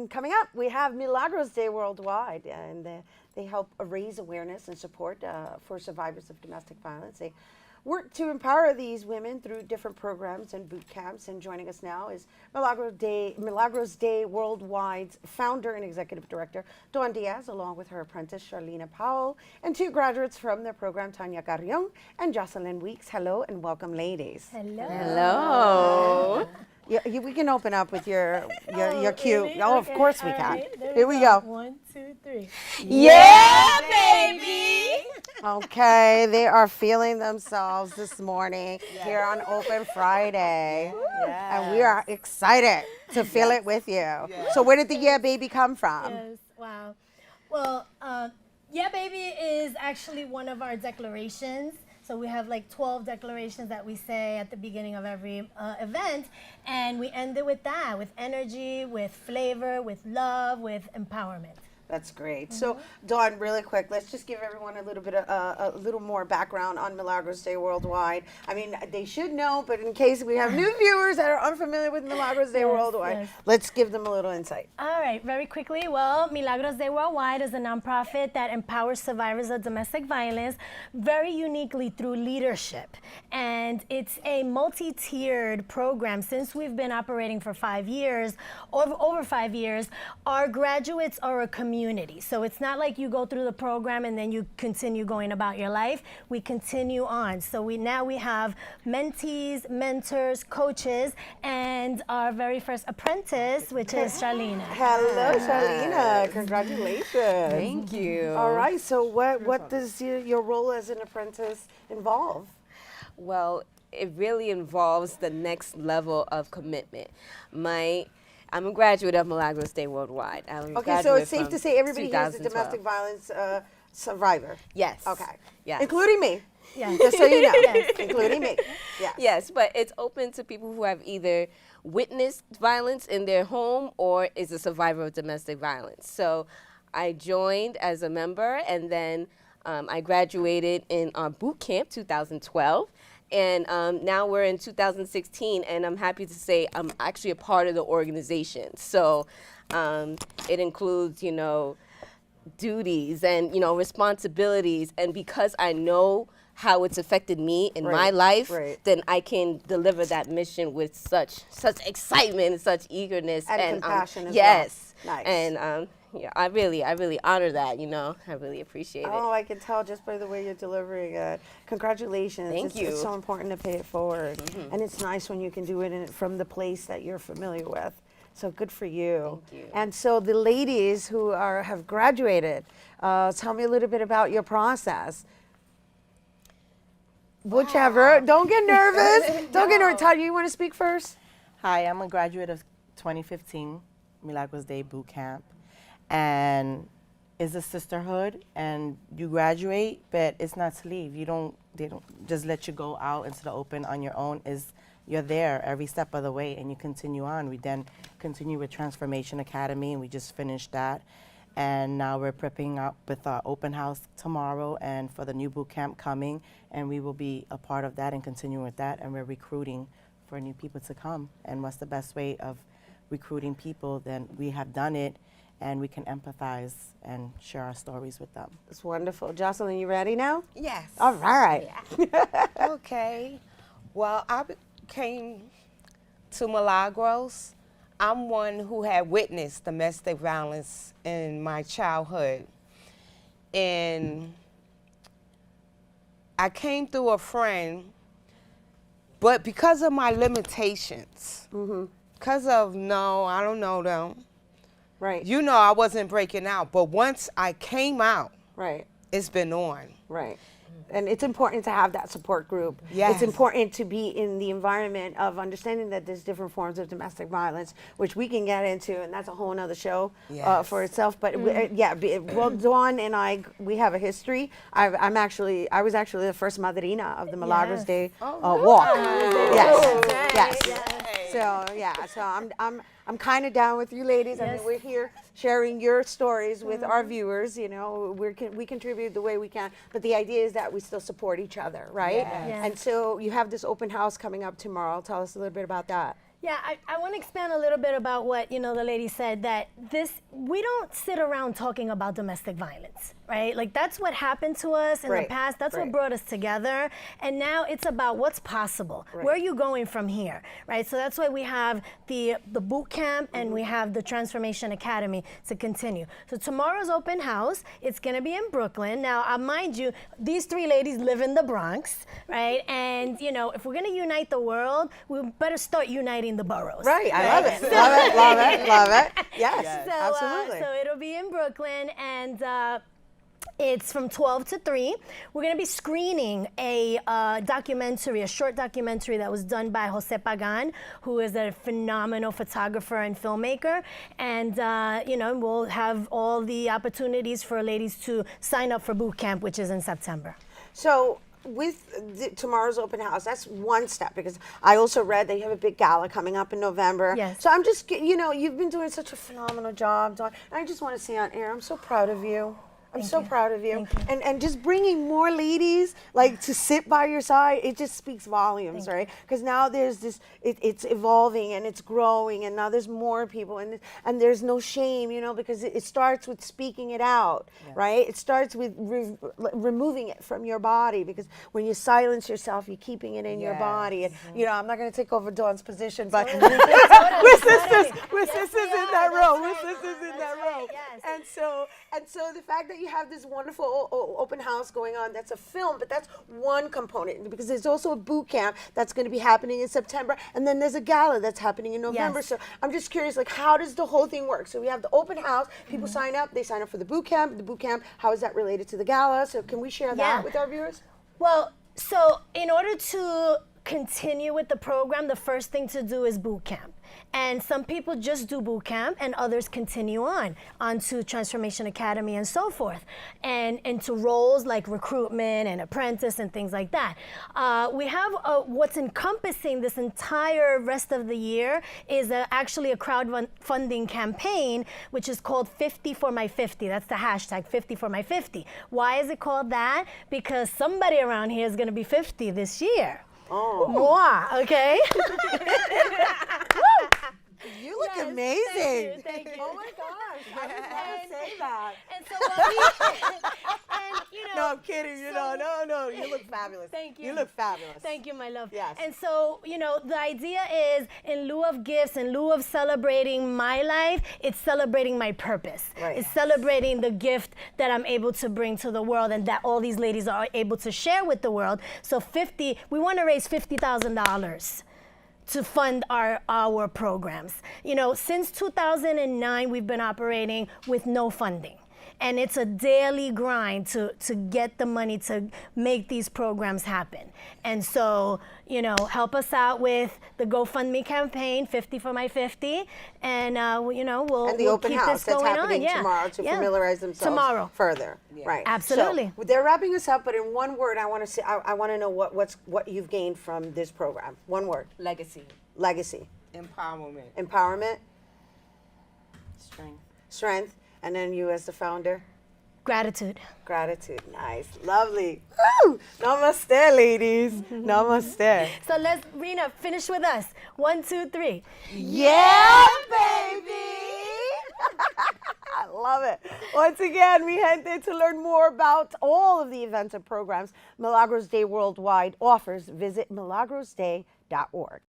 coming up, we have Milagros Day worldwide, and they help raise awareness and support for survivors of domestic violence. They work to empower these women through different programs and boot camps. And joining us now is Milagros Day Worldwide's founder and executive director, Dawn Diaz, along with her apprentice, Charlena Powell, and two graduates from their program, Tanya Carrion and Jocelyn Weeks. Hello and welcome, ladies. Hello. Hello. We can open up with your cue. Really? Oh, Okay, of course we all can. right, Here we go. 1, 2, 3. Yeah, baby. Okay, they are feeling themselves this morning here on Open Friday. And we are excited to feel it with you. So where did the Yeah Baby come from? Yes, wow. Well, Yeah Baby is actually one of our declarations. So we have like 12 declarations that we say at the beginning of every event. And we end it with that, with energy, with flavor, with love, with empowerment. That's great. So, Dawn, really quick, let's just give everyone a little bit of a little more background on Milagros Day Worldwide. I mean, they should know, but in case we have new viewers that are unfamiliar with Milagros Day Worldwide, let's give them a little insight. All right, very quickly. Well, Milagros Day Worldwide is a nonprofit that empowers survivors of domestic violence very uniquely through leadership. And it's a multi-tiered program. Since we've been operating for 5 years, over 5 years, our graduates are a community. So it's not like you go through the program and then you continue going about your life. We continue on. So we have mentees, mentors, coaches, and our very first apprentice, which is Charlena. Hello, Charlena. Congratulations. Thank you. All right. So what does your role as an apprentice involve? Well, it really involves the next level of commitment. I'm a graduate of Milagros Day Worldwide. Okay, so it's safe to say everybody here is a domestic violence survivor. Yes. Okay. Yes. Including me. Yeah. Just so you know. Including me. Yes. Yes, but it's open to people who have either witnessed violence in their home or is a survivor of domestic violence. So I joined as a member, and then I graduated in our boot camp 2012. And now we're in 2016, and I'm happy to say I'm actually a part of the organization. So it includes, duties and, responsibilities. And because I know how it's affected me in my life, then I can deliver that mission with such excitement and such eagerness. And compassion as yes. well. Nice. And I really honor that, I really appreciate it. Oh, I can tell just by the way you're delivering it. Congratulations. Thank you. It's so important to pay it forward. And it's nice when you can do it from the place that you're familiar with. So good for you. Thank you. And so the ladies who have graduated, tell me a little bit about your process. Whichever. Don't get nervous. Don't get nervous. Tanya, you want to speak first? Hi, I'm a graduate of 2015 Milagros Day Boot Camp. And it's a sisterhood, and you graduate, but it's not to leave. They don't just let you go out into the open on your own. You're there every step of the way, and you continue on. We then continue with Transformation Academy, and we just finished that. And now we're prepping up with our open house tomorrow and for the new boot camp coming, and we will be a part of that and continue with that. And we're recruiting for new people to come. And what's the best way of recruiting people? Then we have done it, and we can empathize and share our stories with them. It's wonderful. Jocelyn, you ready now? Yes. All right. Okay. Well, I came to Milagros. I'm one who had witnessed domestic violence in my childhood. And I came through a friend, but because of my limitations, because of I don't know them. Right. I wasn't breaking out, but once I came out, Right. it's been on. Right. And it's important to have that support group. Yes. It's important to be in the environment of understanding that there's different forms of domestic violence, which we can get into, and that's a whole nother show for itself. But well, Dawn and I, we have a history. I was actually the first madrina of the Milagros Day walk. Yes. So I'm kind of down with you ladies. I mean, we're here sharing your stories with our viewers. We contribute the way we can, but the idea is that we still support each other, right? Yes. And so you have this open house coming up tomorrow. Tell us a little bit about that. Yeah, I want to expand a little bit about what, the lady said, that we don't sit around talking about domestic violence, right? Like, that's what happened to us in the past. That's what brought us together. And now it's about what's possible. Where are you going from here, right? So that's why we have the boot camp and we have the Transformation Academy to continue. So tomorrow's open house, it's going to be in Brooklyn. Now, mind you, these three ladies live in the Bronx, right? And, if we're going to unite the world, we better start uniting the boroughs. Right, I love it. Love it. Yes, absolutely. So it'll be in Brooklyn, and it's from 12 to 3. We're going to be screening a short documentary that was done by Jose Pagan, who is a phenomenal photographer and filmmaker. And, we'll have all the opportunities for ladies to sign up for boot camp, which is in September. So with tomorrow's open house, that's one step, because I also read that you have a big gala coming up in November. Yes. So I'm just, you've been doing such a phenomenal job, Dawn. And I just want to say on air, I'm so proud of you. I'm so proud of you. And just bringing more ladies like to sit by your side, it just speaks volumes, right? Because now there's this, it's evolving and it's growing, and now there's more people, and there's no shame, because it starts with speaking it out, right? It starts with removing it from your body, because when you silence yourself, you're keeping it in your body. And I'm not going to take over Dawn's position, but we're sisters. We're sisters in that row. We're sisters in that row. And so the fact that you have this wonderful open house going on, that's a film, but that's one component, because there's also a boot camp that's going to be happening in September, and then there's a gala that's happening in November. So I'm just curious, like, how does the whole thing work? So we have the open house, people sign up, they sign up for the boot camp. The boot camp, how is that related to the gala? So can we share that with our viewers? Well, so in order to continue with the program, the first thing to do is boot camp. And some people just do boot camp, and others continue on to Transformation Academy and so forth, and into roles like recruitment and apprentice and things like that. We have what's encompassing this entire rest of the year is actually a crowdfunding campaign, which is called 50 for my 50. That's the hashtag 50 for my 50. Why is it called that? Because somebody around here is going to be 50 this year. Oh. Moi, okay? You look amazing. Thank you. Oh my gosh, I was going to say that. And so No, I'm kidding. No, you look fabulous. Thank you. You look fabulous. Thank you, my love. Yes. And so, the idea is, in lieu of gifts, in lieu of celebrating my life, it's celebrating my purpose. Right. It's celebrating the gift that I'm able to bring to the world, and that all these ladies are able to share with the world. So we want to raise $50,000 to fund our programs. Since 2009, we've been operating with no funding. And it's a daily grind to get the money to make these programs happen. And so, help us out with the GoFundMe campaign, 50 for my 50, and we'll and the open keep house this going that's happening on. tomorrow to familiarize themselves further. Right. Absolutely. So they're wrapping us up, but in one word, I want to say I want to know what you've gained from this program. One word. Legacy. Legacy. Empowerment. Strength. And then you as the founder? Gratitude. Nice. Lovely. Woo! Namaste, ladies. Namaste. So let's, Rena, finish with us. 1, 2, 3. Yeah, baby! I love it. Once again, mi gente, to learn more about all of the events and programs Milagros Day Worldwide offers, visit milagrosday.org.